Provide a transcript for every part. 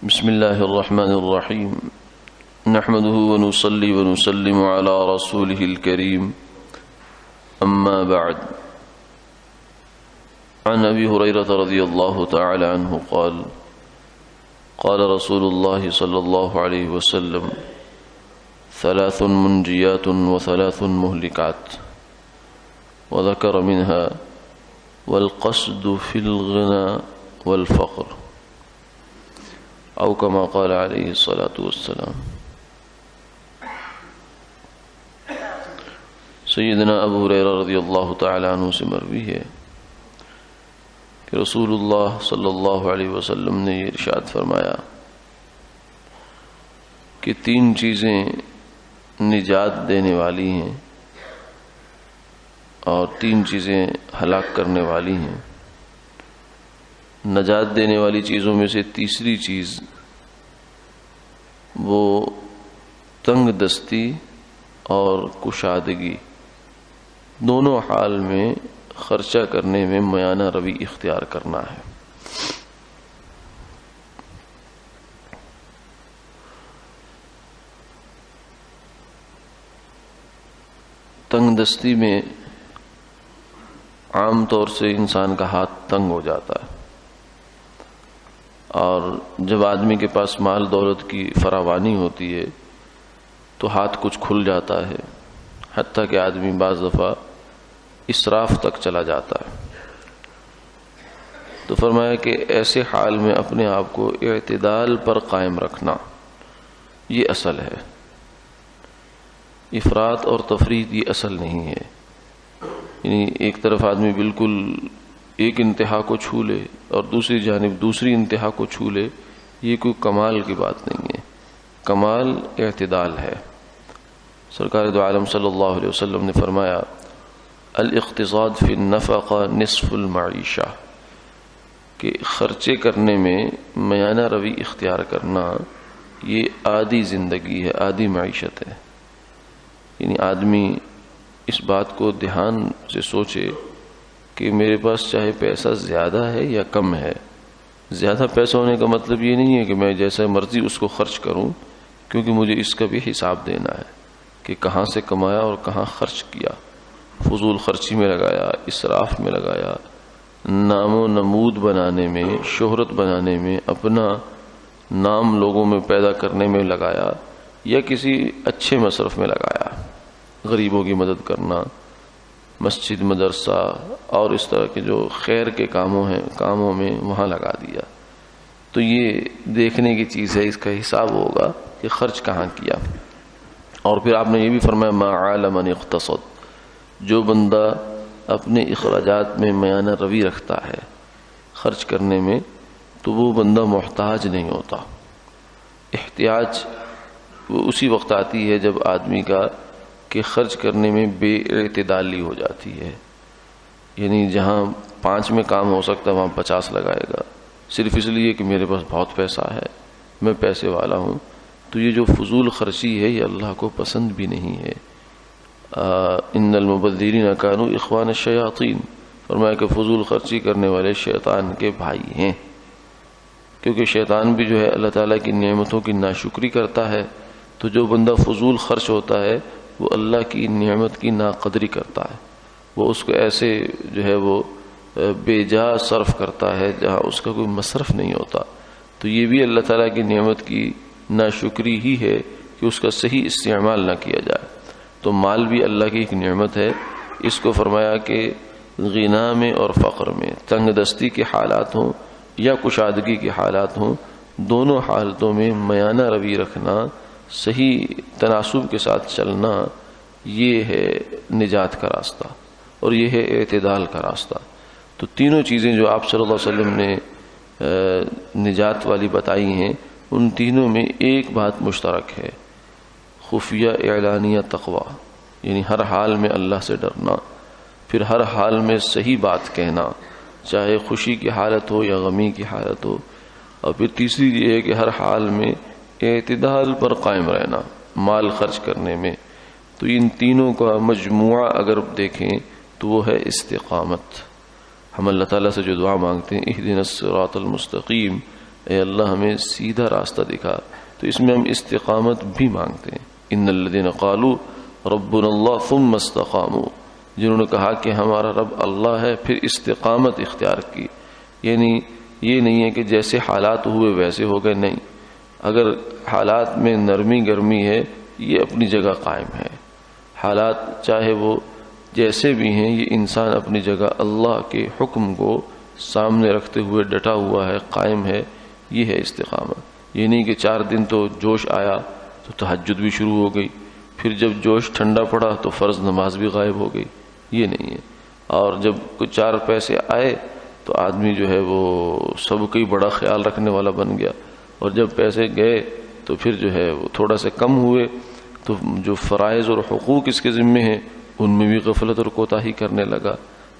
بسم الله الرحمن الرحيم نحمده ونصلي ونسلم على رسوله الكريم أما بعد عن أبي هريرة رضي الله تعالى عنه قال قال رسول الله صلى الله عليه وسلم ثلاث منجيات وثلاث مهلكات وذكر منها والقصد في الغنى والفقر او كما قال عليه الصلاة والسلام۔ سیدنا ابو ہریرہ رضی اللہ تعالی عنہ سے مروی ہے کہ رسول اللہ صلی اللہ علیہ وسلم نے یہ ارشاد فرمایا کہ تین چیزیں نجات دینے والی ہیں اور تین چیزیں ہلاک کرنے والی ہیں۔ نجات دینے والی چیزوں میں سے تیسری چیز وہ تنگ دستی اور کشادگی، دونوں حال میں خرچہ کرنے میں میانہ روی اختیار کرنا ہے۔ تنگ دستی میں عام طور سے انسان کا ہاتھ تنگ ہو جاتا ہے، اور جب آدمی کے پاس مال دولت کی فراوانی ہوتی ہے تو ہاتھ کچھ کھل جاتا ہے، حتیٰ کہ آدمی بعض دفعہ اسراف تک چلا جاتا ہے۔ تو فرمایا کہ ایسے حال میں اپنے آپ کو اعتدال پر قائم رکھنا یہ اصل ہے، افراط اور تفریط یہ اصل نہیں ہے۔ یعنی ایک طرف آدمی بالکل ایک انتہا کو چھو لے اور دوسری جانب دوسری انتہا کو چھو لے، یہ کوئی کمال کی بات نہیں ہے۔ کمال اعتدال ہے۔ سرکار دو عالم صلی اللہ علیہ وسلم نے فرمایا الاقتصاد فی النفقہ نصف المعیشہ، کہ خرچے کرنے میں میانہ روی اختیار کرنا یہ آدھی زندگی ہے، آدھی معیشت ہے۔ یعنی آدمی اس بات کو دھیان سے سوچے کہ میرے پاس چاہے پیسہ زیادہ ہے یا کم ہے، زیادہ پیسہ ہونے کا مطلب یہ نہیں ہے کہ میں جیسا مرضی اس کو خرچ کروں، کیونکہ مجھے اس کا بھی حساب دینا ہے کہ کہاں سے کمایا اور کہاں خرچ کیا، فضول خرچی میں لگایا، اسراف میں لگایا، نام و نمود بنانے میں، شہرت بنانے میں، اپنا نام لوگوں میں پیدا کرنے میں لگایا، یا کسی اچھے مصرف میں لگایا، غریبوں کی مدد کرنا، مسجد مدرسہ اور اس طرح کے جو خیر کے کاموں میں وہاں لگا دیا، تو یہ دیکھنے کی چیز ہے، اس کا حساب ہوگا کہ خرچ کہاں کیا۔ اور پھر آپ نے یہ بھی فرمایا ما عال من اقتصد، جو بندہ اپنے اخراجات میں میانہ روی رکھتا ہے خرچ کرنے میں، تو وہ بندہ محتاج نہیں ہوتا۔ احتیاج وہ اسی وقت آتی ہے جب آدمی کا کہ خرچ کرنے میں بے اعتدالی ہو جاتی ہے، یعنی جہاں 5 میں کام ہو سکتا ہے وہاں 50 لگائے گا، صرف اس لیے کہ میرے پاس بہت پیسہ ہے، میں پیسے والا ہوں۔ تو یہ جو فضول خرچی ہے یہ اللہ کو پسند بھی نہیں ہے۔ ان المبذرین کانوا اخوان الشیاطین، فرمایا کہ فضول خرچی کرنے والے شیطان کے بھائی ہیں، کیونکہ شیطان بھی جو ہے اللہ تعالیٰ کی نعمتوں کی ناشکری کرتا ہے۔ تو جو بندہ فضول خرچ ہوتا ہے وہ اللہ کی نعمت کی ناقدری کرتا ہے، وہ اس کو ایسے جو ہے وہ بے جا صرف کرتا ہے جہاں اس کا کوئی مصرف نہیں ہوتا۔ تو یہ بھی اللہ تعالیٰ کی نعمت کی ناشکری ہی ہے کہ اس کا صحیح استعمال نہ کیا جائے۔ تو مال بھی اللہ کی ایک نعمت ہے، اس کو فرمایا کہ غنا میں اور فقر میں، تنگ دستی کے حالات ہوں یا کشادگی کے حالات ہوں، دونوں حالتوں میں میانہ روی رکھنا، صحیح تناسب کے ساتھ چلنا، یہ ہے نجات کا راستہ اور یہ ہے اعتدال کا راستہ۔ تو تینوں چیزیں جو آپ صلی اللہ علیہ وسلم نے نجات والی بتائی ہیں، ان تینوں میں ایک بات مشترک ہے، خفیہ اعلانیہ تقوی، یعنی ہر حال میں اللہ سے ڈرنا، پھر ہر حال میں صحیح بات کہنا، چاہے خوشی کی حالت ہو یا غمی کی حالت ہو، اور پھر تیسری یہ ہے کہ ہر حال میں اعتدال پر قائم رہنا مال خرچ کرنے میں۔ تو ان تینوں کا مجموعہ اگر دیکھیں تو وہ ہے استقامت۔ ہم اللہ تعالیٰ سے جو دعا مانگتے ہیں اہدنا الصراط المستقیم، اے اللہ ہمیں سیدھا راستہ دکھا. تو اس میں ہم استقامت بھی مانگتے ہیں. ان الذین قالوا ربنا اللہ ثم استقاموا، جنہوں نے کہا کہ ہمارا رب اللہ ہے پھر استقامت اختیار کی. یعنی یہ نہیں ہے کہ جیسے حالات ہوئے ویسے ہو گئے، نہیں. اگر حالات میں نرمی گرمی ہے یہ اپنی جگہ قائم ہے. حالات چاہے وہ جیسے بھی ہیں، یہ انسان اپنی جگہ اللہ کے حکم کو سامنے رکھتے ہوئے ڈٹا ہوا ہے، قائم ہے. یہ ہے استقامت. یہ نہیں کہ 4 دن تو جوش آیا تو تہجد بھی شروع ہو گئی، پھر جب جوش ٹھنڈا پڑا تو فرض نماز بھی غائب ہو گئی. یہ نہیں ہے. اور جب کچھ 4 پیسے آئے تو آدمی جو ہے وہ سب کا ہی بڑا خیال رکھنے والا بن گیا، اور جب پیسے گئے تو پھر جو ہے وہ تھوڑا سے کم ہوئے تو جو فرائض اور حقوق اس کے ذمے ہیں ان میں بھی غفلت اور کوتاہی کرنے لگا.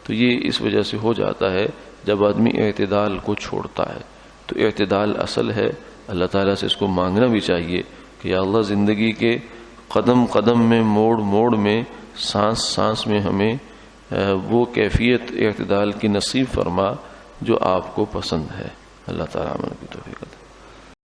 تو یہ اس وجہ سے ہو جاتا ہے جب آدمی اعتدال کو چھوڑتا ہے. تو اعتدال اصل ہے. اللہ تعالیٰ سے اس کو مانگنا بھی چاہیے کہ یا اللہ زندگی کے قدم قدم میں، موڑ موڑ میں، سانس سانس میں ہمیں وہ کیفیت اعتدال کی نصیب فرما جو آپ کو پسند ہے. اللہ تعالیٰ عمل کی توفیق عطا